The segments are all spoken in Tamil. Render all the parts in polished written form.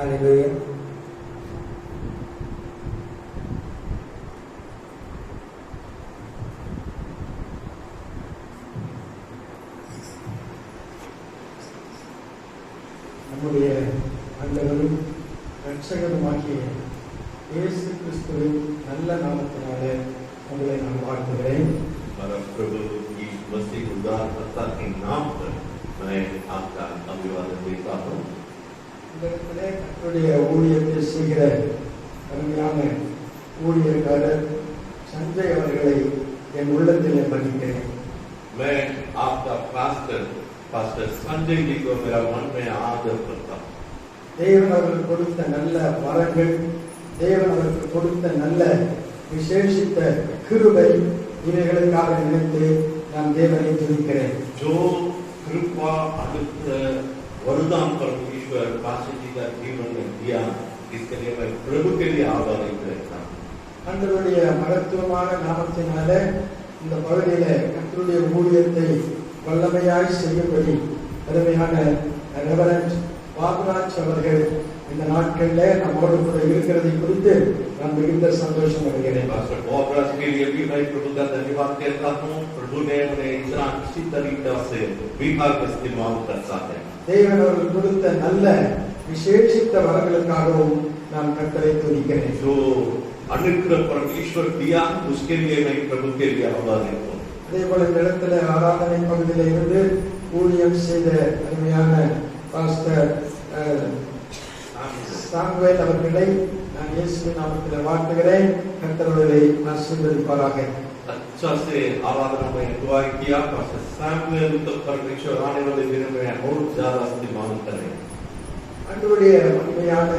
Hallelujah. நம்முடைய ஆண்டவரும் இரட்சகருமாகிய இயேசு கிறிஸ்துவின் நல்ல நாமத்தினாலே உங்களை நான் வாழ்த்துகிறேன். प्रभु की मसीह उद्धारकर्ता के नाम पर मैं आपका अभिवादन देता हूँ. இந்த இடத்திலே கர்த்தருடைய ஊழியத்தை செய்கிற அருமையான ஊழியக்காரர் சஞ்சய் அவர்களை என் உள்ளத்திலே மதிக்கிறேன். मैं आपका पास्टर संजय जी को मेरा मन में आदर करता हूँ. தேவன் அவர்களுக்கு கொடுத்த நல்ல வரங்கள், தேவன் அவர்களுக்கு கொடுத்த நல்ல விசேஷித்த கிருபை, இவைகளுக்காக நினைத்து நான் தேவனை துதிக்கிறேன். जो कृपा अनुग्रह वरदान परमेश्वर पास्टर जी का जीवन में दिया, इसके लिए मैं प्रभु के लिए आभारी रहता हूँ. ஆண்டவருடைய மகத்துவமான நாமத்தினால இந்த பகுதியில கர்த்தருடைய ஊழியத்தை வல்லமையாய் செய்யும்படி அருமையான ரெவரண்ட் பாபுராஜ் அவர்கள் இந்த நாட்களில் நம்மோடு கூட இருக்கிறதை குறித்து நான் மிகுந்த சந்தோஷம் அடைகிறேன். पास्टर बाबराज के लिए भी मैं प्रभु का धन्यवाद कहता हूँ. प्रभु ने उन्हें इतना अच्छी तरीके से विभाग इस्तेमाल करता है. தேவன் அவர்கள் கொடுத்த நல்ல விசேஷித்த வரங்களுக்காகவும் நான் கர்த்தரை துதிக்கிறேன். जो अनुग्रह परमेश्वर दिया, उसके लिए मैं प्रभु के लिए आभारी हूँ. அதே போல இந்த இடத்துல ஆராதனை பகுதியில் இருந்து ஊழியம் செய்த அருமையான பாஸ்டர் சாமுவேல் அவர்களை நான் இயேசுவின் நாமத்தில் வாழ்த்துகிறேன். கர்த்தருடைய ஆசீர்வதிப்பாராக. अच्छा से आराधना में अगुवाई किया. पास्टर सैमुअल तो परमेश्वर आने वाले दिनों में और ज्यादा इस्तेमाल करें. ஆண்டவருடைய உண்மையான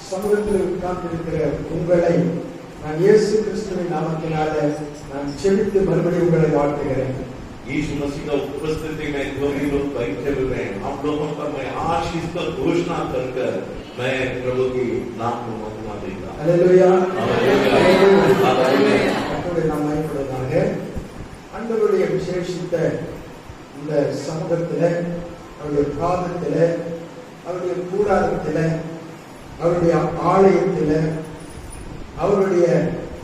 சமூகத்தில் உட்கார்ந்திருக்கிற உங்களை நான் இயேசு கிறிஸ்துவின் நாமத்தினால நான் செபித்து மறுபடியும் உங்களை வாழ்த்துகிறேன். यीशु मसीह का उपस्थिति में जो भी लोग बैठे हुए हैं, आप लोगों पर मैं आशीष का घोषणा कर मैं प्रभु की नाम को महिमा देगा. हालेलुया. हालेलुया. கர்த்தருடைய நாமம் மகிமைப்படுவதாக. ஆண்டவருடைய விசேஷித்த இந்த சமூகத்திலே, அவருடைய பாதத்திலே, அவருடைய கூடாரத்திலே, அவருடைய ஆலயத்திலே, அவருடைய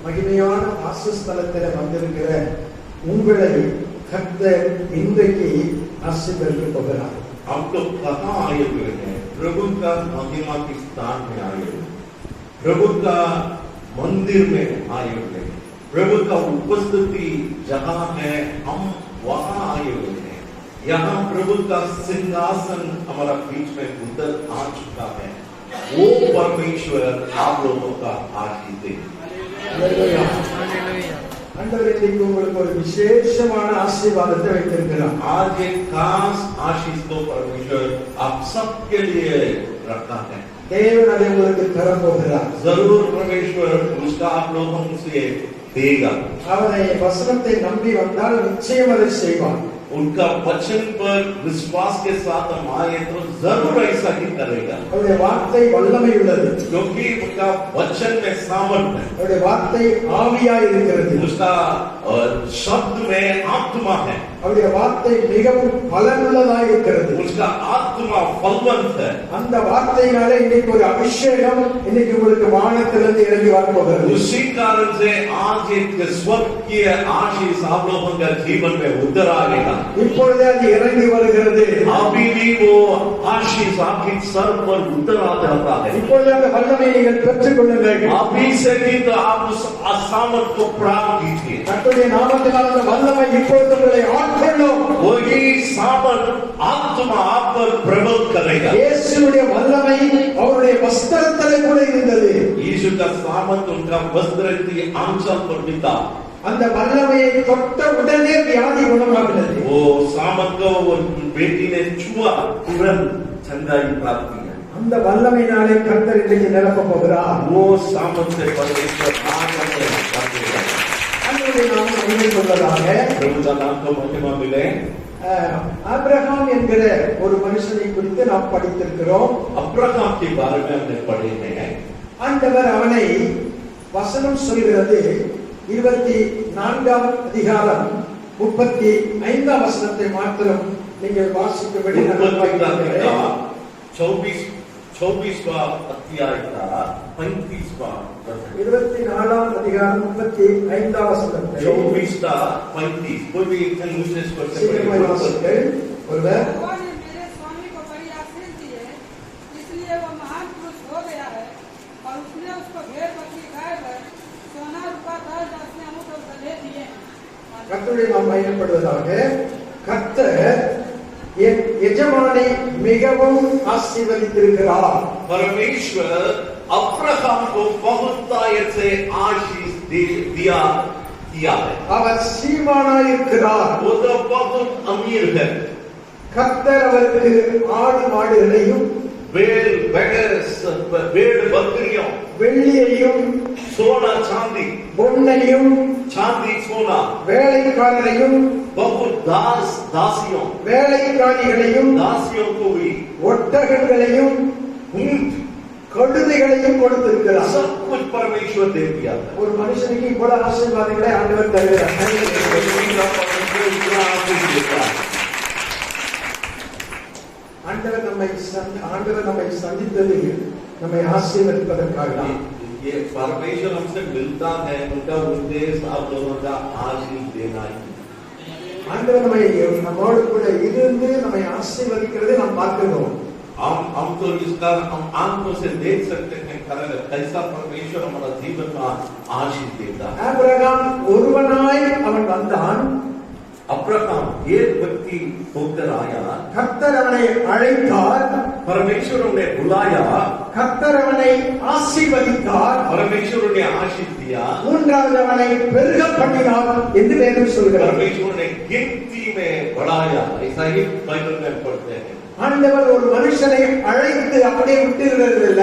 மகிமையான வாசஸ்தலத்திலே வந்திருக்கிற உங்களை கர்த்தர் இன்றைக்கு ஆசீர்வதிக்க போகிறார். हम लोग कहाँ आए हुए हैं? प्रभु का महिमा के स्थान में आए हुए, प्रभु का मंदिर में आए हुए, प्रभु का उपस्थिति जहाँ है हम वहाँ आए हुए हैं. यहाँ प्रभु का सिंहासन हमारा बीच में उतर आ चुका है. वो परमेश्वर आप लोगों का आशीष दे. ஆண்டவர் இன்றைக்கு உங்களுக்கு ஒரு விசேஷமான ஆசீர்வாதத்தை வைத்திருக்கிறார். आज एक खास आशीष को परमेश्वर आप सबके लिए रखा है. தேவன் அதை உங்களுக்கு தர போகிறார். जरूर परमेश्वर उसका आप लोगों से देगा. அவரை வசனத்தை நம்பி வந்தால் நிச்சயம் அதை செய்வார். उनका वचन पर विश्वास के साथ हम आए तो जरूर ऐसा ही करेगा. அவருடைய வார்த்தை வல்லமை உள்ளது. क्योंकि उनका वचन में सामर्थ्य है. அவருடைய வார்த்தை ஆவியாய் இருக்கிறது. उसका शब्द में आत्मा है. அவருடைய வார்த்தை மிகவும் பலனுள்ளதாய் இருக்கிறது. उसका आत्मा फलवंत है. அந்த வார்த்தையினால இன்னைக்கு ஒரு அபிஷேகம் இன்னைக்கு உங்களுக்கு வானத்திலிருந்து இறங்கி வர போகிறது. उसी कारण से आज एक स्वर्गीय आशीष आप लोगों का जीवन में उतर आएगा. இப்பொழுதே அது இறங்கி வருகிறது. अभी भी वो आशीष आपके सर पर उतर आ जाता है. இப்பொழுது அந்த வல்லமையை நீங்கள் பெற்றுக் கொள்ளுங்கள். अभी से भी तो आप उस सामर्थ को प्राप्त कीजिए. கர்த்தருடைய நாமத்தினால் அந்த வல்லமை இப்பொழுது உங்களை ஆட்கொள்ளும். वही सामर्थ आत्मा आप पर प्रबल करेगा. இயேசுவுடைய வல்லமை அவருடைய வஸ்திரத்திலே கூட இருந்தது. यीशु का सामर्थ उनका वस्त्र की आंचल पर भी था. அந்த வல்லமையை தொட்ட உடனே வியாதி குணமாகிறது. वो सामर्थ को वो बेटी ने छुआ, तुरंत चंगाई प्राप्त की. அந்த வல்லமையினாலே கர்த்தர் இன்றைக்கு நிரப்ப போகிறார். वो सामर्थ से परमेश्वर आनंद करेगा. ஆண்டவருடைய நாமம் மகிமைப்படுவதாக. प्रभु का नाम को महिमा मिले. ஆபிரகாம் என்கிற ஒரு மனுஷனை குறித்து நாம் படித்திருக்கிறோம். अब्राहम के बारे में हमने पढ़े हैं. ஆண்டவர் அவனை வசனம் சொல்கிறது 24ஆம் அதிகாரம் 35ஆம் வசனத்தை மாத்திரம் நீங்கள் வாசிக்கும்படி நான் 24 24वां अध्याय का 35वां वचन। 24ஆம் அதிகாரம் 35ஆம் வசனத்தை 24 का 35 कोई भी एक दूसरे स्वर से சீக்கிரமாய் வாசிங்கள். ஒருவர் भगवान ने मेरे स्वामी को बड़ी आशीष दी है, इसलिए वह महान पुरुष हो गया है और उसने उसको भेड़ बकरी गाय भर सोना रूपा दस दासियां ऊँट और गधे दिए हैं। கர்த்தருடைய நாமம் மகிமைப்படுவதாக. கர்த்தர் என் எஜமானை மிகவும் ஆசீர்வதித்திருக்கிறார். परमेश्वर अब्राहम को बहुतायत से आशीष दिया किया है। அவர் சீமானாய் இருக்கிறார். वो तो बहुत अमीर है। கர்த்தர் அவருக்கு ஆடு மாடுகளையும் भेड़ बकरियों வெள்ளியையும் सोना चांदी பொன்னையும் चांदी सोना வேலைக்காரரையும் बहुत दासियों வேலைக்காரிகளையும் दासियों को भी ஒட்டகங்களையும் ऊंट கழுதைகளையும் கொடுத்திருக்கிறார். सब कुछ परमेश्वर दे दिया था। ஒரு மனுஷனுக்கு இவ்வளவு ஆசீர்வாதங்களை ஆண்டவர் தருகிறார். ஆண்டவர் நம்மை சந்தித்தது நம்மை ஆசீர்வதிப்பதற்காக. ये परमेश्वर हमसे मिलता है, उनका उद्देश्य आप लोगों का आशीष देना ही। ஆண்டவர் நம்மோடு கூட இருந்து நம்மை ஆசீர்வதிக்கிறதை நாம் பார்க்கிறோம். हम तो इसका हम आंखों से देख सकते हैं कैसा परमेश्वर हमारा जीवन में आशीष देता है। ஆபிரகாம் ஒருவனாய் அவன் வந்தான். अब्राहम एक व्यक्ति होकर आया, கர்த்தர் அவனை அழைத்தார். परमेश्वर ने बुलाया, கர்த்தர் அவனை ஆசீர்வதித்தார். परमेश्वर ने आशीष दिया, மூன்றாவது அவனை பெருக பண்ணினார் என்று வேதம் சொல்கிறது. परमेश्वर ने गिनती में बढ़ाया। ऐसा ही बाइबल में पढ़ते हैं। ஆண்டவர் ஒரு மனுஷனை அழைத்து அப்படியே விட்டுகிறதில்ல,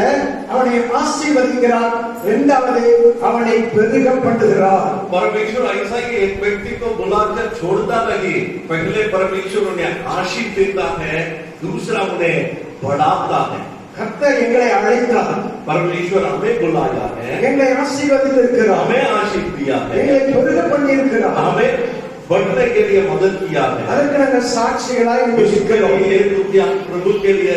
அவனை ஆசீர்வதிக்கிறார். இரண்டாவது அவனை பெருக பண்ணுகிறார். परमेश्वर ऐसा ही एक व्यक्ति को बुलाकर छोड़ता नहीं, पहले परमेश्वर उन्हें आशीष देता है, दूसरा उन्हें बढ़ाता है। கர்த்தர் எங்களை அழைத்தார், परमेश्वर हमें बुलाया है, எங்களை ஆசீர்வதித்திருக்கிறார், हमें आशीष दिया है, எங்களை பெருக பண்ணியிருக்கிறார். हमें बढ़ने के लिए मदद किया है। அதற்கு நாங்கள் சாட்சிகளாய் उसके இருக்கிறோம். लिए प्रभु के लिए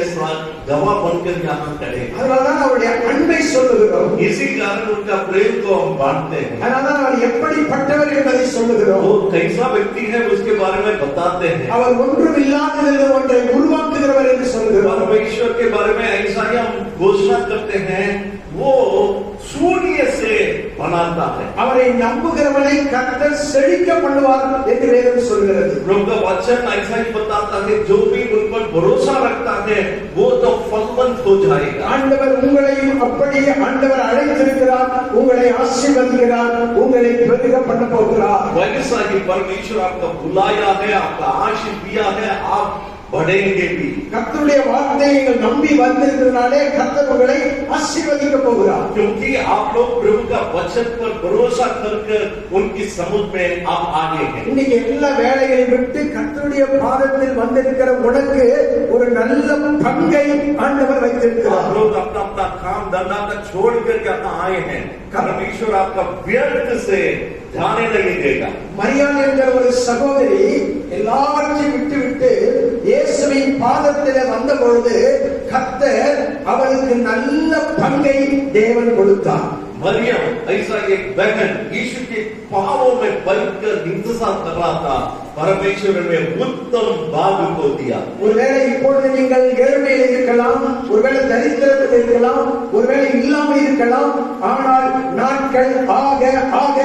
गवाह बनकर यहाँ खड़े। அதனால்தான் அவருடைய அன்பை சொல்லுகிறோம். इसी कारण उनका प्रेम को हम बांटते हैं। அதனால்தான் அவர் எப்படிப்பட்டவர் என்பதை சொல்லுகிறோம். वो कैसा व्यक्ति है उसके बारे में बताते हैं। அவர் ஒன்றும் இல்லாததிலிருந்து ஒன்றை உருவாக்குகிறவர் என்று சொல்லுகிறோம். परमेश्वर के बारे में ऐसा ही हम घोषणा करते हैं, वो शून्य से बनाता है। அவரை நம்புகிறவனை கர்த்தர் செழிக்க பண்ணுவார் என்று வேதம் சொல்கிறது. प्रभु का वचन ऐसा ही बताता है, जो भी उन पर भरोसा रखता है वो तो फलवंत हो जाएगा। ஆண்டவர் உங்களையும் அப்படியே ஆண்டவர் அழைத்திருக்கிறார், உங்களை ஆசீர்வதிக்கிறார், உங்களை பெருக பண்ண போகிறார். वैसा ही परमेश्वर आपका बुलाया है, आपका आशीष दिया है, आप बढ़ेंगे भी। கர்த்தருடைய வார்த்தையை நீங்கள் நம்பி வந்திருக்கிறதுனாலே கர்த்தர் உங்களை ஆசீர்வதிக்க போகிறார். क्योंकि आप लोग प्रभु का वचन पर भरोसा करके उनकी समुद्र में आप आगे हैं। இன்னைக்கு எல்லா வேலைகளையும் விட்டு கர்த்தருடைய பாதத்தில் வந்திருக்கிற உனக்கு ஒரு நல்ல பங்கை ஆண்டவர் வைத்திருக்கிறார். आप लोग अपना अपना काम धंधा का छोड़ करके अपना आए हैं, परमेश्वर आपका व्यर्थ से जाने नहीं देगा। மரியாள் என்கிற ஒரு சகோதரி எல்லாவற்றையும் விட்டுவிட்டு இயேசுவின் பாதத்திலே வந்த பொழுது கர்த்தர் அவளுக்கு நல்ல பங்கை தேவன் கொடுத்தார். मरियम ऐसा एक बहन यीशु के पांवों में बैठकर इंतजार कर रहा था, परमेश्वर ने उत्तम भाग को दिया। ஒருவேளை இப்பொழுது நீங்கள் ஏழ்மையில் இருக்கலாம், ஒருவேளை தரித்திரத்தில் இருக்கலாம், ஒருவேளை இல்லாமல் இருக்கலாம். ஆனால் நாட்கள் ஆக ஆக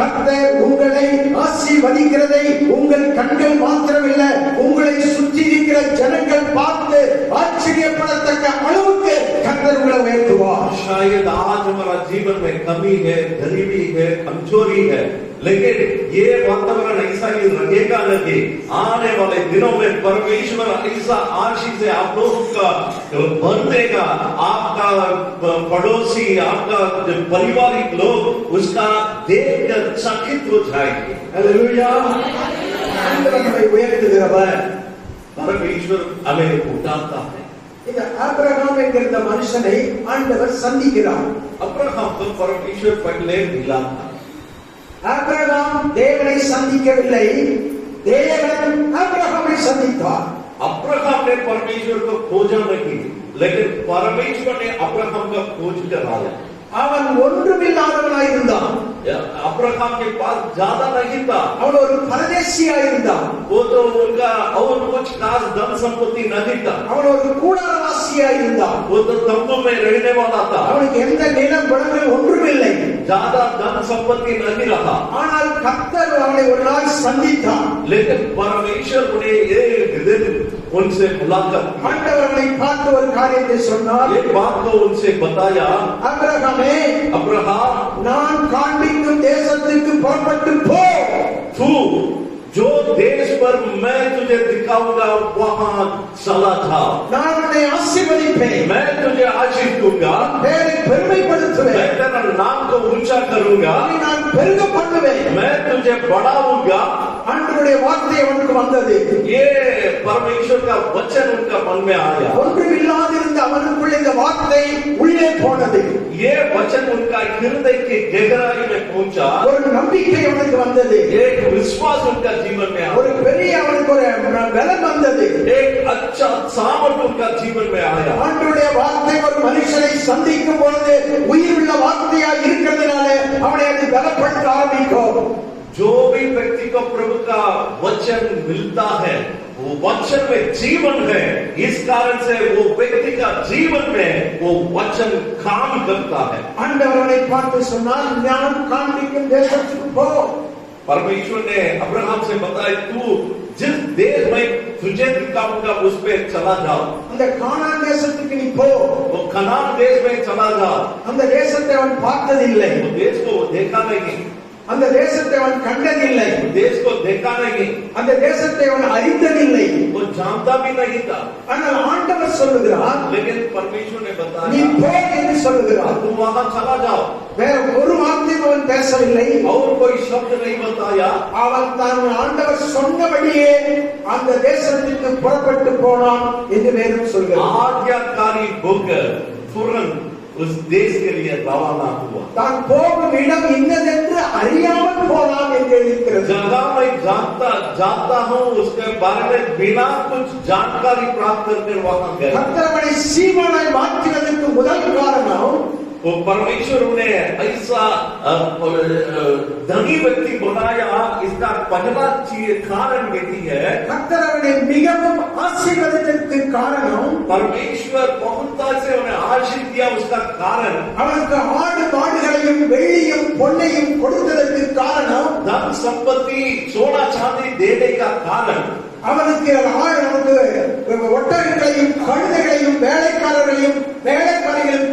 கர்த்தர் உங்களை ஆசீர்வதிக்கிறதை உங்கள் கண்கள் மாத்திரமில்லை, உங்களை சுற்றி இருக்கிற ஜனங்கள் பார்த்து ஆச்சரியப்படத்தக்க அளவுக்கு கர்த்தர் உங்களை உயர்த்துவார். शायद आज हमारा जीवन में कमी है, गरीबी है, कमजोरी है, लेकिन ये वातावरण ऐसा ही रहेगा नहीं। आने वाले दिनों में परमेश्वर ऐसा आशीष से आप लोगों का भर देगा। आपका पड़ोसी, आपका पारिवारिक लोग उसका देखकर चकित हो जाएंगे। அல்லேலூயா. ஆண்டவர் நம்மை உயர்த்துகிறவர். परमेश्वर हमें उठाता है। இந்த ஆபிரகாம் என்கிற மனுஷனை ஆண்டவர் சந்திக்கிறார். अब्राहम को परमेश्वर पहले मिला था। ஆபிரகாம் தேவனை சந்திக்கவில்லை, தேவன் ஆபிரகாமை சந்தித்தார். अब्राहम ने परमेश्वर को खोजा नहीं, लेकिन परमेश्वर ने अब्राहम का खोज कराया। அவன் ஒன்றுமில்லாதவனாய் இருந்தான். अब्राहम के पास ज्यादा नहीं था, அவன் ஒரு பரதேசியாய் இருந்தான். वो तो उनका और कुछ खास धन संपत्ति नहीं था, அவன் ஒரு கூடாரவாசியாய் இருந்தான். वो तो तंबू में रहने वाला था, அவனுக்கு எந்த நிலம் வளங்கள் ஒன்றுமில்லை, ज्यादा धन संपत्ति नहीं रहा। ஆனால் கர்த்தர் அவனை ஒரு நாள் சந்தித்தார். लेकिन परमेश्वर उन्हें एक दिन उनसे मुलाकात की, ஆண்டவர் அவனை பார்த்து ஒரு காரியத்தை சொன்னார். एक बात को उनसे बताया, ஆபிரகாமே, अब्राहम நான் காண்பிக்கும் தேசத்துக்கு புறப்பட்டு போ. तू जो देश पर मैं तुझे दिखाऊंगा वहां चला जा, நான் உன்னை ஆசீர்வதிப்பேன், मैं तुझे आशीष दूंगा, பேரை பெருமைப்படுத்துவேன், मैं तेरा नाम को ऊंचा करूंगा, உன்னை நான் பெருக பண்ணுவேன். मैं तुझे बढ़ाऊंगा। ஆண்டவருடைய வார்த்தை அவனுக்கு வந்தது. ये परमेश्वर का वचन उनका मन में आया, ஒன்றுமில்லாதிருந்த அவனுக்குள்ள இந்த வார்த்தை உள்ளே போனது. ये वचन उनका हृदय की गहराई में पहुंचा, ஒரு நம்பிக்கை அவனுக்கு வந்தது. एक विश्वास उनका जीवन में ஒரு आया, பெரிய அவனுக்கு ஒரு பலம் வந்தது. एक अच्छा सामर्थ्य उनका जीवन में आया। ஆண்டவருடைய வார்த்தை ஒரு மனுஷனை சந்திக்கும் பொழுது உயிருள்ள வார்த்தையா இருக்கிறதுனால அவனை அது பலப்படுத்த ஆரம்பிக்கும். जो भी व्यक्ति को प्रभु का वचन मिलता है, वो वचन में जीवन है, इस कारण से वो व्यक्ति का जीवन में वो वचन काम करता है। ஆண்டவர் அவனை பார்த்து சொன்னார், நான் காண்பிக்கும் தேசத்துக்கு போ. परमेश्वर ने अब्राहम से बताया, तू जिस देश में तुझे दिखाऊंगा उस पे चला जाओ, அந்த கானான் தேசத்துக்கு நீ போ. वो कनान देश में चला जाओ। அந்த தேசத்தை அவன் பார்த்ததில்லை, वो देश को देखा नहीं, அந்த தேசத்தை அவன் கண்டதில்லை, देश को देखा नहीं, அந்த தேசத்தை அவன் அறிந்ததில்லை. वो जानता भी नहीं था। ஆனால் ஆண்டவர் சொல்லுகிறார், लेकिन परमेश्वर ने நீ बताया, போ என்று சொல்லுகிறார். तुम वहां चला जाओ। வேற ஒரு வார்த்தையும் அவன் பேசவில்லை. और कोई शब्द नहीं बताया, அவன் தான் ஆண்டவர் சொன்னபடியே அந்த தேசத்துக்கு புறப்பட்டு போனான் என்று வேதம் சொல்கிறது. आज्ञाकारी होकर तुरंत उस देश के लिए रवाना हुआ। தான் போகும் இடம் இன்னதென்று அறியாமல் போனான் என்று இருக்கிறது. जगह मैं जानता हूँ उसके बारे में बिना कुछ जानकारी प्राप्त करके वहां गए। கர்த்தரை சீமானாய் மாற்றினதற்கு முதல் காரணம், वो परमेश्वर उन्हें ऐसा धनी व्यक्ति बनाया, इसका पहला कारण यही है, கர்த்தரை மிகவும் ஆசீர்வதித்ததற்கு காரணம், परमेश्वर बहुलता से उन्हें आशीष दिया, उसका कारण அவனுக்கு ஆடு மாடுகளையும் வெள்ளியும் பொன்னையும் கொடுத்ததற்கு காரணம், धन संपत्ति सोना चांदी देने का कारण, அவனுக்கு ஒட்டகங்களையும் கழுதைகளையும் வேலைக்காரர்களையும்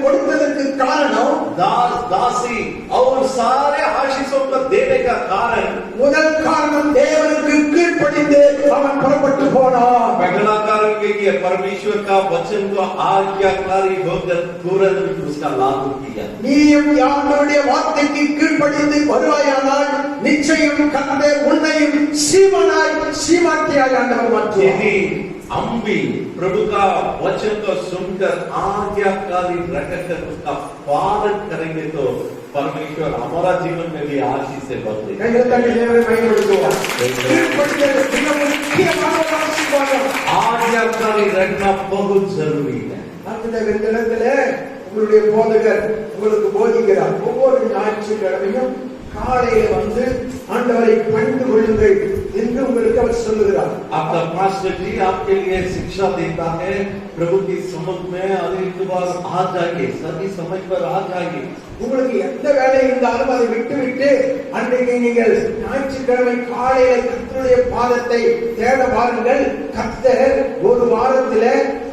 கொடுத்ததற்கு காரணம், दास दासी और सारे आशीषों को देने का कारण, முதல் காரணம் தேவனுக்கு கீழ்ப்படிந்து அவன் புறப்பட்டு போனான். पहला कारण ये परमेश्वर का वचन को आज्ञाकारी होकर तुरंत उसका लागू किया। நீயும் ஆண்டவருடைய வார்த்தைக்கு கீழ்ப்படிந்து வருவாயானால் நிச்சயம் கர்த்தர் உன்னையும் சீமாட்டியாய் ஆண்டவர் மாற்றுவார். यदि हम भी प्रभु का वचन को सुनकर आज्ञाकारी रहकर उसका पालन करेंगे तो परमेश्वर हमारा जीवन में भी आशीष से भर देगा। आज्ञाकारी रहना बहुत जरूरी है। உங்களுடைய போதகர் உங்களுக்கு போதிக்கிறார், ஒவ்வொரு ஞாயிற்றுக்கிழமையும் காலையில வந்து ஆண்டவரை பணிந்து கொள்ளுங்கள் என்று உங்களுக்கு அவர் சொல்லுகிறார். आपका पास्टर जी आपके लिए शिक्षा देता है, प्रभु की समझ में अधिकवार आ जाइए, सही समझ पर आ जाइए। உங்களுக்கு எந்த வேலை இருந்தாலும் அதை விட்டுவிட்டு அன்றைக்கு நீங்கள் ஞாயிற்றுக்கிழமை காலையில கர்த்தருடைய பாதத்தை தேட வாருங்கள். கர்த்தர் ஒரு வாரத்தில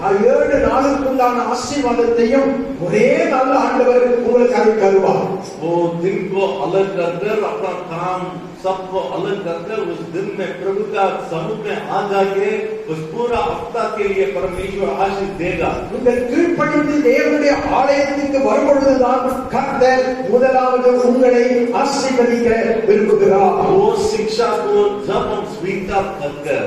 7 நாளுக்குண்டான ஆசீர்வாதத்தையும் ஒரே நாள் ஆண்டவர் உங்களுக்கு அதை தருவார். वो दिन को अलग कर अपना काम सबको अलग कर उस दिन में प्रभु का समुख में आ जाइए, उस पूरा हफ्ता के लिए परमेश्वर आशीष देगा। நீங்கள் கீழ்ப்படிந்து தேவனுடைய ஆலயத்துக்கு வரும்பொழுதுதான் கர்த்தர் முதலாவது உங்களை ஆசீர்வதிக்க விரும்புகிறார். वो शिक्षा को जब हम स्वीकार कर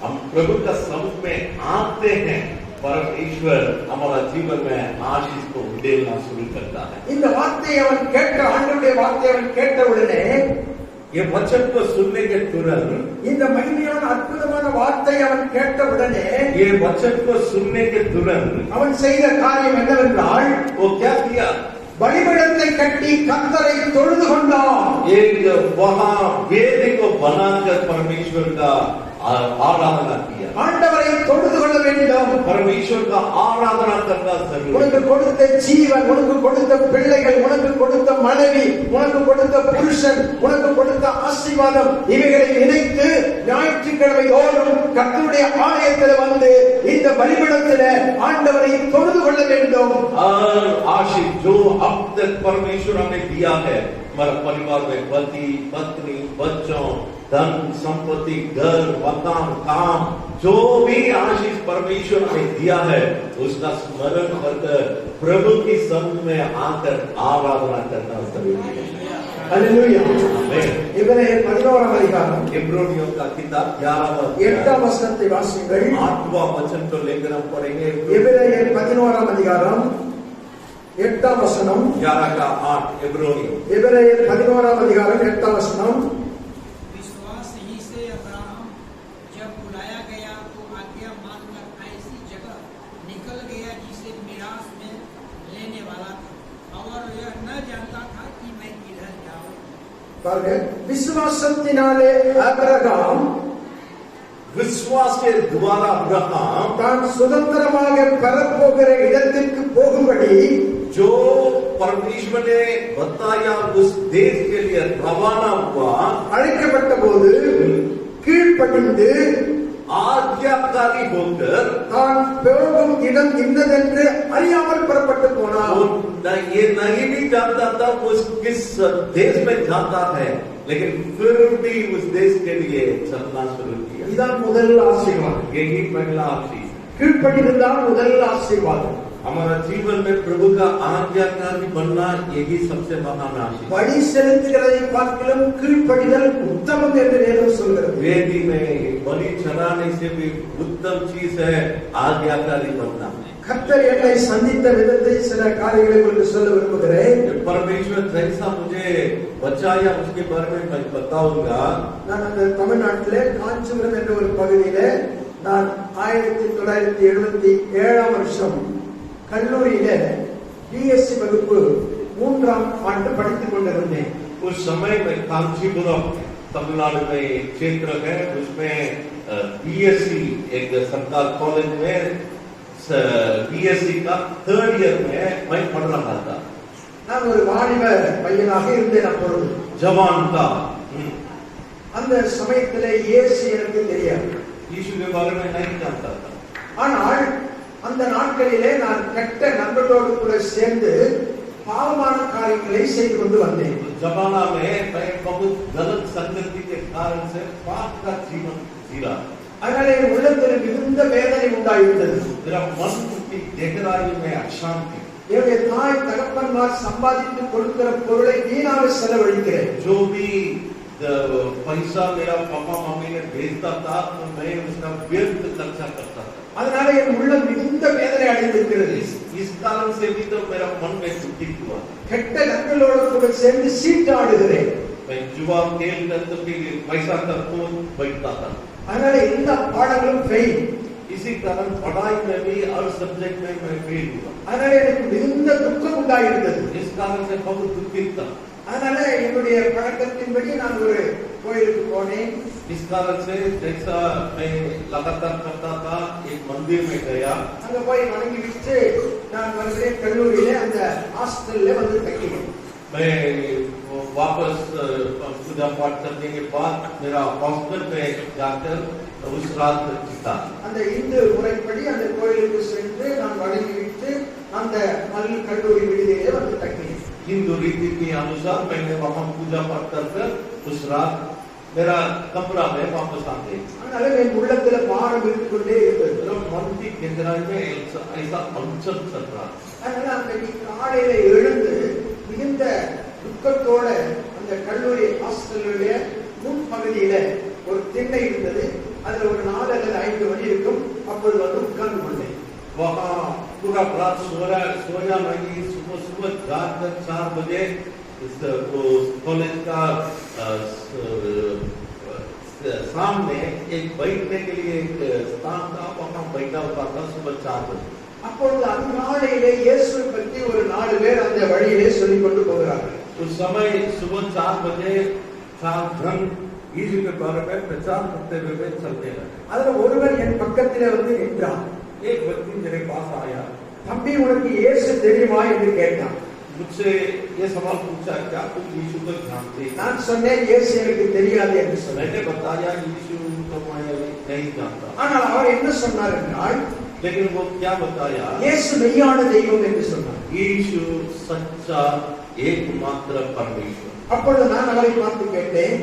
हम प्रभु का समुख में आते हैं, परमेश्वर हमारा जीवन में आशीष को उड़ेलना शुरू करता है। இந்த வார்த்தையை அவன் கேட்ட, ஆண்டவருடைய வார்த்தையை அவன் கேட்ட உடனே ये वचन को सुनने के तुरंत, இந்த மகிமையான அற்புதமான வார்த்தை அவன் கேட்ட உடனே ये वचन को सुनने के तुरंत அவன் செய்த காரியம் என்னவென்றால் वो क्या किया? பலிபீடத்தை கட்டி கர்த்தரை தொழுது கொண்டான். एक वहां वेदी को बनाकर परमेश्वर का आराधना किया. ஆண்டவரை தொழுது கொள்ள வேண்டும். परमेश्वर का आराधना करना जरूरी. உனக்கு கொடுத்த ஜீவன், உனக்கு கொடுத்த பிள்ளைகள், உனக்கு கொடுத்த மனைவி, உனக்கு கொடுத்த புருஷன், உனக்கு கொடுத்த ஆசீர்வாதம் இவைகளை நினைத்து ஞாயிற்றுக்கிழமை தோறும் கர்த்தருடைய ஆலயத்தில் வந்து இந்த பலிபீடத்தில் ஆண்டவரை தொழுது கொள்ள வேண்டும். आशीष जो अब तक परमेश्वर हमें दिया है, हमारा परिवार में पति पत्नी बच्चों धन संपत्ति घर मकान काम, जो भी आशीष परमेश्वर ने दिया है उसका स्मरण करकर प्रभु की सन्निधि में आकर आराधना करना जरूरी है. हालेलुया. எபிரேயர் 11ஆம் அதிகாரம் इब्रानियों का किताब 11वां 8ஆம் வசனத்தை வாசியுங்கள். 8वां वचन को लेकर हम पढ़ेंगे. எபிரேயர் 11ஆம் அதிகாரம் 8ஆம் வசனம். 11 का 8 इब्रानियों. எபிரேயர் 11ஆம் அதிகாரம் 8ஆம் வசனம். विश्वास ही से अब्राहम जब बुलाया गया तो आज्ञा मानकर ऐसी जगह निकल गया जिसे मिरास में लेने वाला था, और यह न जानता था कि मैं किधर जाऊं. பாருங்க, விசுவாசத்தினாலே ஆபிரகாம் विश्वास के द्वारा अब्राहम தான் சுதந்திரமாக பெறப்போகிற இடத்திற்கு போகும்படி जो परमेश्वर ने बताया उस देश के लिए रवाना हुआ, அழைக்கப்பட்ட போது கீழ்ப்படிந்து आज्ञाकारी होकर தான் போகும் இடம் இன்னதென்று அறியாமல் புறப்பட்டு போனார். वो ये नहीं भी जानता था वो किस देश में जाता है, लेकिन फिर भी उस देश के लिए चलना शुरू किया. இதுதான் முதல் ஆசீர்வாதம். यही पहला आशीष. கீழ்ப்படிந்துதான் முதல் ஆசீர்வாதம். हमारा जीवन में प्रभु का आज्ञाकारी बनना यही सबसे महान आशीष. பலி செலுத்துகிறதை பார்க்கிலும் கீழ்ப்படிதல் உத்தமம் என்று வேதம் சொல்கிறது. वेदी में बलि चढ़ाने से भी उत्तम चीज है आज्ञाकारी बनना. கர்த்தர் என்னை சந்தித்த விதத்தை சில காரியங்களை உங்களுக்கு சொல்ல விரும்புகிறேன். परमेश्वर जैसा मुझे बचाया उसके बारे में मैं बताऊंगा. நான் அந்த தமிழ்நாட்டிலே காஞ்சிபுரம் என்ற ஒரு பகுதியிலே நான் 1977ஆம் வருஷம் கல்லூரியில பிஎஸ்சி வகுப்பு 3ஆம் ஆண்டு படித்துக் கொண்டிருந்தேன். उस समय में कांचीपुरम तमिलनाडु में क्षेत्र है, उसमें बीएससी एक सरकार कॉलेज में बीएससी का 3rd ईयर में मैं पढ़ रहा था. நான் ஒரு வாலிப பையனாக இருந்தேன். அப்பொழுது जवान था. அந்த சமயத்திலே இயேசு எனக்கு தெரியாது. यीशु के बारे में नहीं जानता था. ஆனால் அந்த நாட்களிலே நான் கெட்ட நண்பர்களோடு கூட சேர்ந்து பாவமான காரியங்களை செய்து கொண்டு வந்தேன். जमाना में मैं बहुत गलत संगति के कारण से पाप का जीवन जी रहा. அதனால என் உள்ளத்தில் மிகுந்த வேதனை உண்டாயிருந்தது. मेरा मन की गहराई में अशांति. என்னுடைய தாய் தகப்பன்மார் சம்பாதித்து கொடுக்கிற பொருளை வீணாக செலவழிக்கிறேன். जो भी पैसा मेरा पापा मम्मी ने भेजता था तो मैं उसका व्यर्थ खर्चा करता था. அதனால என் உள்ளம் மிகுந்த வேதனை அடைந்திருக்கிறது. इस कारण से भी तो मेरा मन में दुखी हुआ. கெட்ட நண்பர்களோடு கூட சேர்ந்து சீட்டாடுகிறேன். मैं जुआ खेल करते भी पैसा करते बैठता था. அதனால எல்லா பாடங்களும் ஃபெயில். इसी कारण पढ़ाई में भी हर सब्जेक्ट में मैं फेल हुआ. அதனால எனக்கு மிகுந்த துக்கம் உண்டாயிருந்தது. इस कारण से बहुत दुखित था. அதனால என்னுடைய பழக்கத்தின்படி நான் ஒரு கோயிலுக்கு போனேன். इस कारण से जैसा मैं लगातार करता था एक मंदिर में गया. அங்க போய் வணங்கி விட்டு நான் வருகிறேன். கல்லூரியில அந்த ஹாஸ்டல்ல வந்து தங்கினேன். मैं वापस पूजा पाठ करने के बाद मेरा हॉस्टल में जाकर उस रात जीता. அந்த இந்து முறைப்படி அந்த கோயிலுக்கு சென்று நான் வணங்கி விட்டு அந்த கல்லூரி விடுதியிலே வந்து தங்கினேன். हिंदू रीति के अनुसार मैंने वहां पूजा पाठ कर उस रात मेरा कमरा में वापस आ गए. அதனால என் உள்ளத்துல பாரம் இருந்து கொண்டே இருந்தது. मन की गहराई में ऐसा अंचल चल रहा. அதனால அன்றைக்கு காலையில எழுந்து மிகுந்த துக்கத்தோட அந்த கல்லூரி ஹாஸ்டலுடைய முன்பகுதியில ஒரு திண்ணை இருந்தது. அதுல ஒரு 4 அல்லது 5 மணி இருக்கும். அப்பொழுது வந்து உட்கார்ந்து கொண்டேன். वहां पूरा रात सोया नहीं. सुबह जाकर 4 बजे इस कॉलेज का सामने एक बैठने के लिए एक स्थान था, वहां बैठा हुआ था सुबह 4 बजे। அப்பொழுது அதிகாலையிலே இயேசுவை பற்றி ஒரு 4 பேர் அந்த வழியிலே சொல்லிக் கொண்டு போகிறார்கள். उस समय सुबह 4 बजे 4 जन यीशु के बारे में प्रचार करते हुए चलते रहे। அதுல ஒருவர் என் பக்கத்திலே வந்து நின்றான். एक व्यक्ति मेरे पास आया, தம்பி உனக்கு இயேசு தெரியுமா என்று கேட்டான். मुझसे ये सवाल पूछा, क्या तुम यीशु को जानते हो? நான் சொன்னேன் இயேசு எனக்கு தெரியாது என்று சொன்னேன். मैंने बताया यीशु को मैं नहीं जानता। ஆனால் அவர் என்ன சொன்னார் என்றால், लेकिन वो क्या बताया? இயேசு மெய்யான தெய்வம் என்று சொன்னார். यीशु सच्चा एकमात्र परमेश्वर। அப்பொழுது நான் அவரை பார்த்து கேட்டேன்,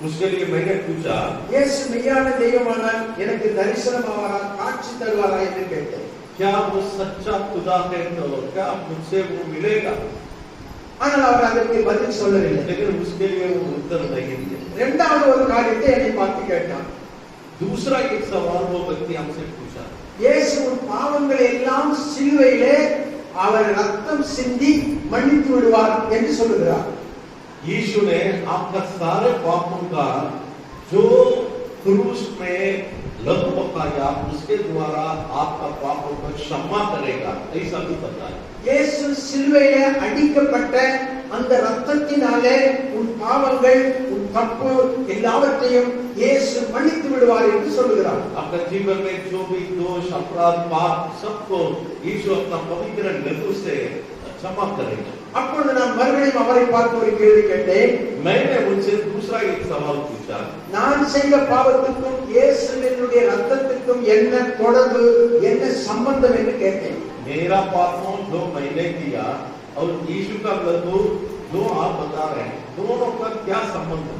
उसके लिए मैंने पूछा, இயேசு மெய்யான தெய்வமானால் எனக்கு தரிசனம் ஆவாரா, காட்சி தருவாரா என்று கேட்டேன். क्या वो सच्चा खुदा है तो क्या मुझसे वो मिलेगा? ஆனால் அவர் அதற்கு பதில் சொல்லவில்லை. लेकिन उसके लिए वो उत्तर नहीं दिया। இரண்டாவது ஒரு காரியத்தை என்னை பார்த்து கேட்டான். दूसरा एक सवाल वो व्यक्ति हमसे पूछा, இயேசு உன் பாவங்களை எல்லாம் சிலுவையிலே அவர் ரத்தம் சிந்தி மன்னித்து விடுவார் என்று சொல்லுகிறார். यीशु ने आपका सारे पापों का जो क्रूस में लहू बकाया उसके द्वारा आपका पापों को क्षमा करेगा, ऐसा भी बताया। இயேசு சிலுவையிலே அடிக்கப்பட்ட அந்த ரத்தத்தினாலே உன் பாவங்கள் உன் தப்பு எல்லாவற்றையும் இயேசு மன்னித்து விடுவார் என்று சொல்லுகிறார். आपका जीवन में जो भी दोष अपराध पाप सबको यीशु अपना पवित्र लहू से क्षमा करेगा। அப்பொழுது நான் மறுபடியும் அவரை பார்த்து ஒரு கேள்வி கேட்டேன். मैंने उनसे दूसरा एक सवाल पूछा, நான் செய்த பாவத்துக்கும் இயேசுவினுடைய ரத்தத்துக்கும் என்ன தொடர்பு, என்ன சம்பந்தம் என்று கேட்டேன். मेरा पापों जो मैंने किया और यीशु का लहू जो आप बता रहे हैं, दोनों का क्या संबंध है?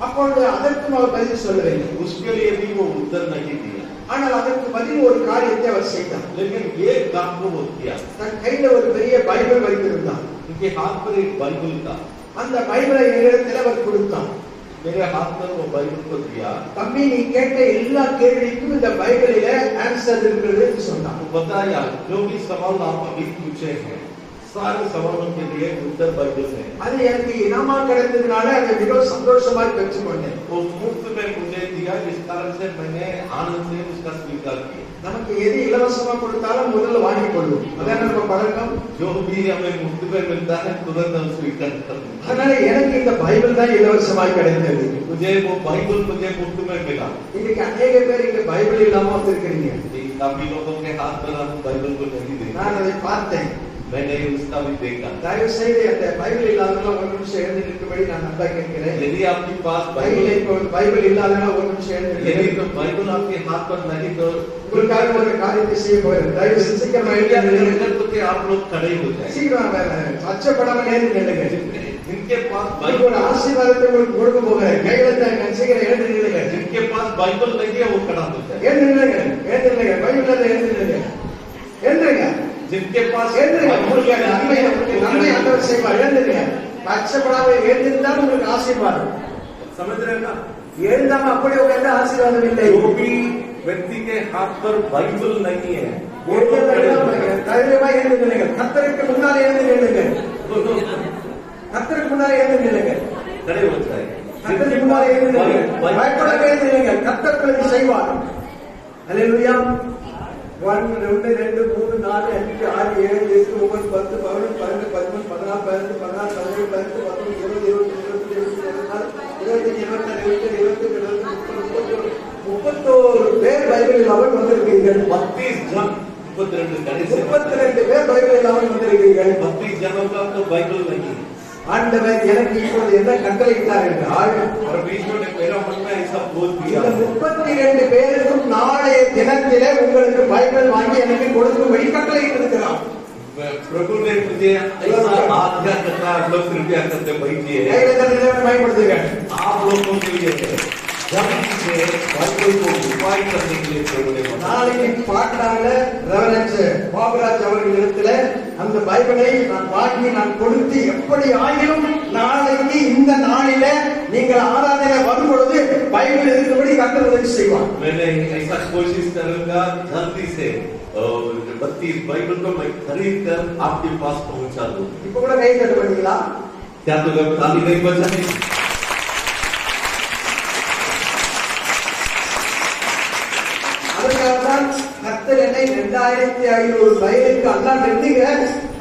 அப்பொழுது அதற்கும் அவர் பதில் சொல்லவில்லை. उसके लिए भी वो उत्तर नहीं दिया। ஆனால் அதற்கு பதில் ஒரு காரியத்தை அவர் செய்தார். लेकिन ये काम को वो किया, தன் கையில ஒரு பெரிய பைபிள் வைத்திருந்தார். उनके हाथ पर एक बाइबल था। அந்த பைபிளை என்னிடத்தில் அவர் கொடுத்தார். मेरे हाथ पर वो बाइबल को दिया। தம்பி நீ கேட்ட எல்லா கேள்விக்கும் இந்த பைபிளில ஆன்சர் இருக்கிறது என்று சொன்னார். वो बताया जो भी सवाल आप अभी पूछे हैं सारे सवालों के लिए उत्तर बाइबल है। அது எனக்கு இனமா கிடைத்ததுனால அதை மிகவும் சந்தோஷமாய் பெற்றுக்கொண்டேன். वो मुफ्त में मुझे दिया, इस कारण से मैंने आनंद से उसका स्वीकार किया। நமக்கு எது இலவசமா கொடுத்தாலும் முதல்ல வாங்கிக் கொள்வோம், அதான் நம்ம பழக்கம். जो भी हमें मुफ्त में मिलता है तुरंत हम स्वीकार करते हैं। அதனால எனக்கு இந்த பைபிள் தான் இலவசமாய் கிடைத்தது. मुझे वो बाइबल मुझे मुफ्त में मिला। இன்னைக்கு अनेक பேர் இங்க பைபிள் இல்லாம வந்திருக்கிறீங்க. काफी लोगों के हाथ पर हम बाइबल को नहीं देखते। நான் அதை பார்த்தேன். मैंने उसका भी देखा। தயவு செய்து அந்த பைபிள் இல்லாதவங்க ஒரு நிமிஷம் எழுந்து நிற்கும்படி நான் அன்பா கேட்கிறேன். यदि आपके पास பைபிள் இல்லாதவங்க ஒரு நிமிஷம் எழுந்து यदि நிற்க. तो बाइबल आपके हाथ पर नहीं तो உங்களுக்காக ஒரு காரியத்தை செய்ய போகிறேன். தயவு செய்து சீக்கிரமா எழுந்து நில்லுங்க. तो कि आप लोग खड़े हो जाए। சீக்கிரம் அச்சப்படாம எழுந்து நில்லுங்க. जिनके पास ஒரு बाइबल ஆசீர்வாதத்தை உங்களுக்கு கொடுக்க போகிறேன். கையில தான் சீக்கிரம் எழுந்து நில்லுங்க. जिनके पास बाइबल नहीं है वो खड़ा हो जाए। எழுந்து நில்லுங்க. எழுந்து நில்லுங்க. பைபிள்ல எழுந்து நில்லுங்க. எழுந்துங்க. जिनके पास எழுந்துங்க. உங்களுக்கு நன்மை ஆண்டவர் செய்வார். எழுந்துங்க. அச்சப்படாம எழுந்திருந்தால் உங்களுக்கு ஆசீர்வாதம். समझ रहे हैं ना? எழுந்தாம அப்படி உட்கார்ந்து ஆசீர்வாதம் இல்லை. जो भी व्यक्ति के हाथ पर बाइबल नहीं है वो लोग खड़े हो जाए। தைரியமா எழுந்து நில்லுங்க. கர்த்தருக்கு முன்னாலே எழுந்து நில்லுங்க. கர்த்தருக்கு முன்னாலே எழுந்து நில்லுங்க. खड़े हो जाए। கர்த்தருக்கு முன்னாலே எழுந்து நில்லுங்க. பயப்படாம எழுந்து நில்லுங்க. கர்த்தர் உங்களுக்கு செய்வார். அல்லேலூயா. 1 2 2 3 4 5 6 7 8 9 10 11 12 13 14 15 16 17 18 19 20 31 பேர் பைபிள் இல்லாமல் வந்திருக்கிறீர்கள். 32 जन 32 கடைசி 32 பேர் பைபிள் இல்லாமல் வந்திருக்கிறீர்கள். 32 जनों का तो बाइबल नहीं है। ஆண்டவர் எனக்கு இப்போது என்ன கட்டளையிட்டார் என்றால், परमेश्वर ने मेरा मन में ऐसा बोल दिया, இந்த 32 பேருக்கும் நாளைய தினத்திலே உங்களுக்கு பைபிள் வாங்கி எனக்கு கொடுக்கும்படி கட்டளையிட்டிருக்கிறார். प्रभु ने मुझे ऐसा आज्ञा करना, आप लोग कृपया करते बैठिए। கையில தட்டுங்க, பயன்படுத்துங்க. आप लोगों के लिए जल्दी से बाइबल को उपाय करने के लिए प्रभु ने बताया। நாளைக்கு பாட்டாங்க ரெவரன்ஸ் பாபராஜ் அவர்களிடத்துல அந்த பைபிளை நான் வாங்கி நான் கொடுத்து எப்படி ஆகிலும் நாளைக்கு இந்த நாளில நீங்கள் ஆராதனை வரும் பொழுது பைபிள் இருக்கும்படி கர்த்தர் உதவி செய்வார். मैंने ऐसा कोशिश करूंगा जल्दी से 32 बाइबल को मैं खरीद कर आपके पास पहुंचा दूं। இப்ப கூட கை தட்டு பண்ணீங்களா? क्या तो लोग ताली नहीं बजाएंगे? அதற்காகத்தான் கர்த்தர் என்னை 2500 வயலுக்கு அல்லா நிறுத்திங்க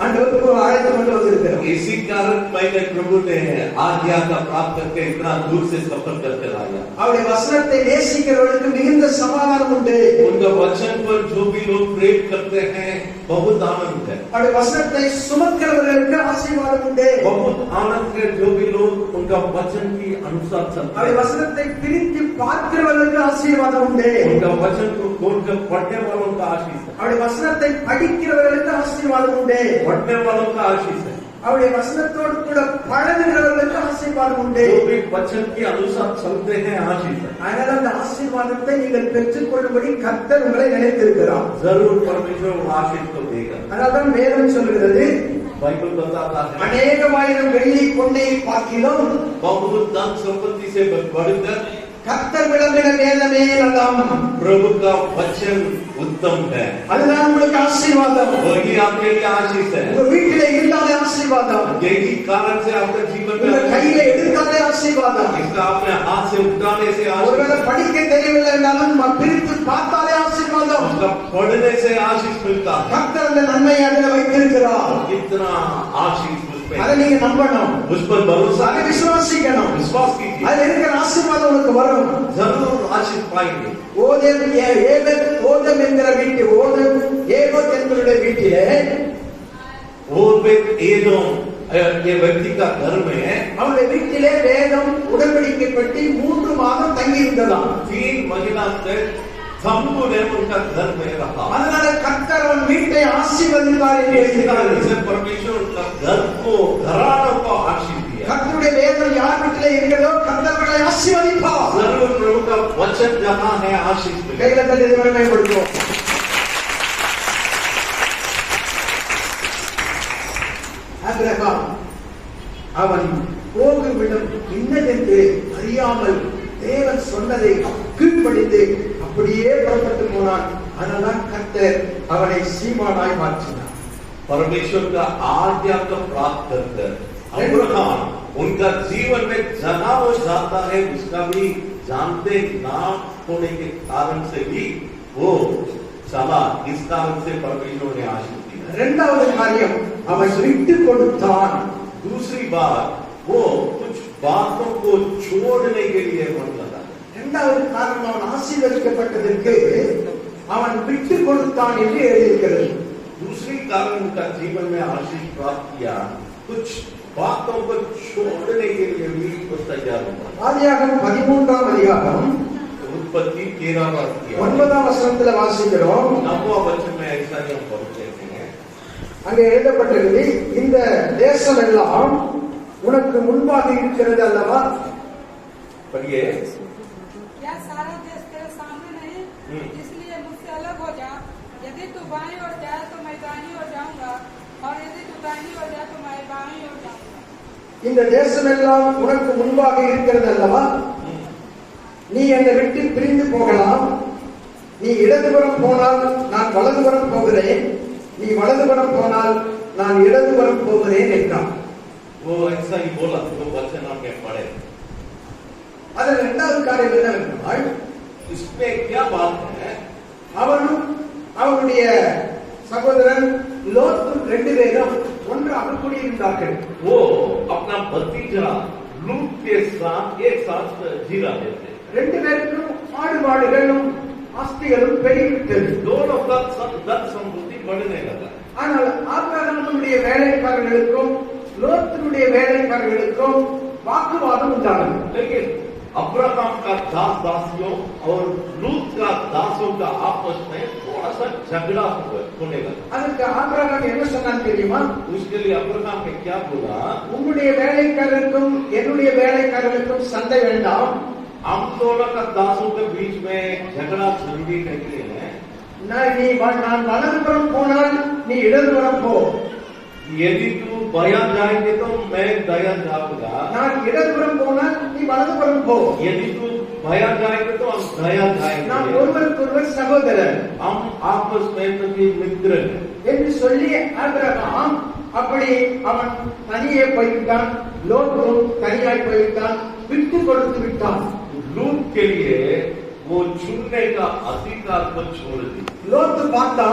ஆண்டவருக்கு ஒரு ஆயத்தம் கொண்டு வந்திருக்கிறார். इसी कारण मैंने प्रभु ने आज्ञा का प्राप्त करके इतना दूर से सफर करके लाया. அவருடைய வசனத்தை நேசிக்கிறவர்களுக்கு மிகுந்த சமாதானம் உண்டு. उनका वचन पर जो भी लोग प्रेम करते हैं बहुत आनंद है. அவருடைய வசனத்தை சுமக்கிறவர்களுக்கு ஆசீர்வாதம் உண்டு. बहुत आनंद है जो भी लोग उनका वचन की अनुसार चलते हैं. அவருடைய வசனத்தை பிரித்து பார்க்கிறவர்களுக்கு ஆசீர்வாதம் உண்டு. उनका वचन को खोलकर पढ़ने वालों का आशीष है. அவருடைய வசனத்தை படிக்கிறவர்களுக்கு ஆசீர்வாதம் உண்டு. पढ़ने वालों का आशीष है. அவருடைய வசனத்தோடு கூட பழகுகிறவர்களுக்கு ஆசீர்வாதம் உண்டு. जो भी वचन के अनुसार चलते हैं आशीष है. அதனால அந்த ஆசீர்வாதத்தை நீங்கள் பெற்றுக்கொள்ளும்படி கர்த்தர் உங்களை நினைத்திருக்கிறார். जरूर परमेश्वर वो आशीष को देगा. அதனால்தான் வேதம் சொல்கிறது, बाइबल बताता है அநேகமாயிரம் வெள்ளி பொன்னை பார்க்கிலும் बहुत धन संपत्ति से बढ़कर கர்த்தர் விளம்பின வேதமே நலம். प्रभु का वचन उत्तम है. அதுதான் உங்களுக்கு ஆசீர்வாதம். वही आपके लिए आशीष है. உங்க வீட்டிலே இல்லாத ஆசீர்வாதம், यही कारण से आपके जीवन உங்க में கையில எடுக்காத ஆசீர்வாதம், इसका आपने हाथ से उठाने से ஒருவேளை आशीष, படிக்க தெரியவில்லை என்றாலும் பிரித்து பார்த்தாலே ஆசீர்வாதம். उसका पढ़ने से आशीष मिलता है. கர்த்தர் அந்த நன்மையை அதில் வைத்திருக்கிறார். कितना आशीष उसमें, அதை நீங்க நம்பணும், उस पर भरोसा அதை விசுவாசிக்கணும். विश्वास कीजिए, அதுல இருக்கிற ஆசீர்வாதம் உங்களுக்கு வரும். जरूर आशीष पाएंगे. ஓதம் என்கிற வீட்டு ஏகோத் என்கிற வீட்டிலே और एदोम ये व्यक्ति का घर में அவருடைய வீட்டிலே வேதம் உடன்படிக்கை பற்றி 3 மாதம் தங்கி இருந்ததாம். 3 महीना तक तंबू ने उनका घर में रहा. அதனால கர்த்தர் அவன் வீட்டை ஆசீர்வதித்தார் என்று எழுதியிருக்கிறது. परमेश्वर उनका घर को घरानों को आशीष दिया. கர்த்தருடைய வேதம் யார் வீட்டிலே இருக்கிறதோ கர்த்தர்களை ஆசீர்வதிப்பார். जरूर प्रभु का वचन जहाँ है आशीष मिलेगा. கையில தட்டி மகிமைப்படுத்துவோம். ஆபிரகாம் அவன் போகுமிடம் இன்னதென்று அறியாமல் தேவன் சொன்னதை கீழ்ப்படிந்து அப்படியே புறப்பட்டு போனான். அதனால கர்த்தர் அவனை சீமானாய் மாற்றினார். परमेश्वर का आज्ञा को प्राप्त कर अब्राहम उनका जीवन में जना हो जाता है, उसका भी जानते ना होने के कारण से भी वो चला. इस कारण से परमेश्वर ने आशीष दिया. இரண்டாவது காரியம், அவன் விட்டு கொடுத்தான். दूसरी बात, वो कुछ बातों को छोड़ने के लिए मन लगा. இரண்டாவது காரணம், அவன் ஆசீர்வதிக்கப்பட்டதற்கு அவன் விட்டு கொடுத்தான் என்று எழுதியிருக்கிறது. दूसरी कारण उनका जीवन में आशीष प्राप्त किया, कुछ बातों को छोड़ने के लिए भी वो तैयार हुआ. ஆதியாகமம் 13ஆம் அதிகாரம் उत्पत्ति 13वां अध्याय 9ஆம் வசனத்துல வாசிக்கிறோம். 9वां वचन में ऐसा ही हम पढ़ते हैं. அங்கே எழுதப்பட்டிருக்கிறது, இந்த தேசம் எல்லாம் உனக்கு முன்பாக இருக்கிறது அல்லவா. पढ़िए. क्या सारा देश तेरे सामने नहीं? इसलिए मुझसे अलग हो जा. यदि तू बाईं ओर जाए तो मैं दाहिनी ओर जाऊंगा, और यदि तू दाहिनी ओर जाए तो मैं बाईं ओर जाऊंगा. இந்த தேசம் எல்லாம் உனக்கு முன்பாக இருக்கிறது அல்லவா. நீ என்னை விட்டு பிரிந்து போகலாம். நீ இடதுபுறம் போனால் நான் வலதுபுறம் போகிறேன், நீ வலதுபுறம் போனால் நான் இடதுபுறம் போகிறேன் என்றான். वो ऐसा ही बोला तो वचन हमने पढ़े. அதில் இரண்டாவது காரியம் என்னவென்றால், इसमें क्या बात है, அவனும் அவனுடைய சகோதரன் லோத்தும் 2 பேரும் ஒன்றாக குடியிருந்தார்கள். वो अपना भतीजा लूत के साथ एक साथ जी रहे थे. 2 பேருக்கும் ஆடு மாடுகளும் ஆஸ்திகளும் பெருகிவிட்டது. दोनों का धन संपत्ति बढ़ने लगा. ஆனால் ஆபிரகாமுடைய வேலைக்காரர்களுக்கும் லோத்தினுடைய வேலைக்காரர்களுக்கும் வாக்குவாதம் உண்டானது. लेकिन अब्राहम का दास दासियों और लूत का दासों का आपस में थोड़ा सा झगड़ा होने लगा. அதுக்கு ஆபிரகாம் என்ன சொன்னான் தெரியுமா? उसके लिए अब्राहम ने क्या बोला, உங்களுடைய வேலைக்காரருக்கும் என்னுடைய வேலைக்காரருக்கும் சண்டை வேண்டாம். हम दोनों का दासों के बीच में झगड़ा जरूरी नहीं है. நான் வலதுபுறம் போனால் நீ இடதுபுறம் போ. यदि तू बायां जाएंगे तो मैं दायां जाऊंगा. நான் இடதுபுறம் போனால் நீ வலதுபுறம் போ. यदि तू बायां जाएंगे तो हम दायां நாம் जाएंगे. ஒருவருக்கொருவர் சகோதரர் हम आपस में तो मित्र हैं. என்று சொல்லி ஆபிரகாம் அப்படி அவன் தனியே போய்விட்டான். லோத்தும் தனியாய் போய்விட்டான், விட்டு கொடுத்து விட்டான். लूत के लिए वो चुनने का अधिकार को छोड़ दी. லோத்து பார்த்தான்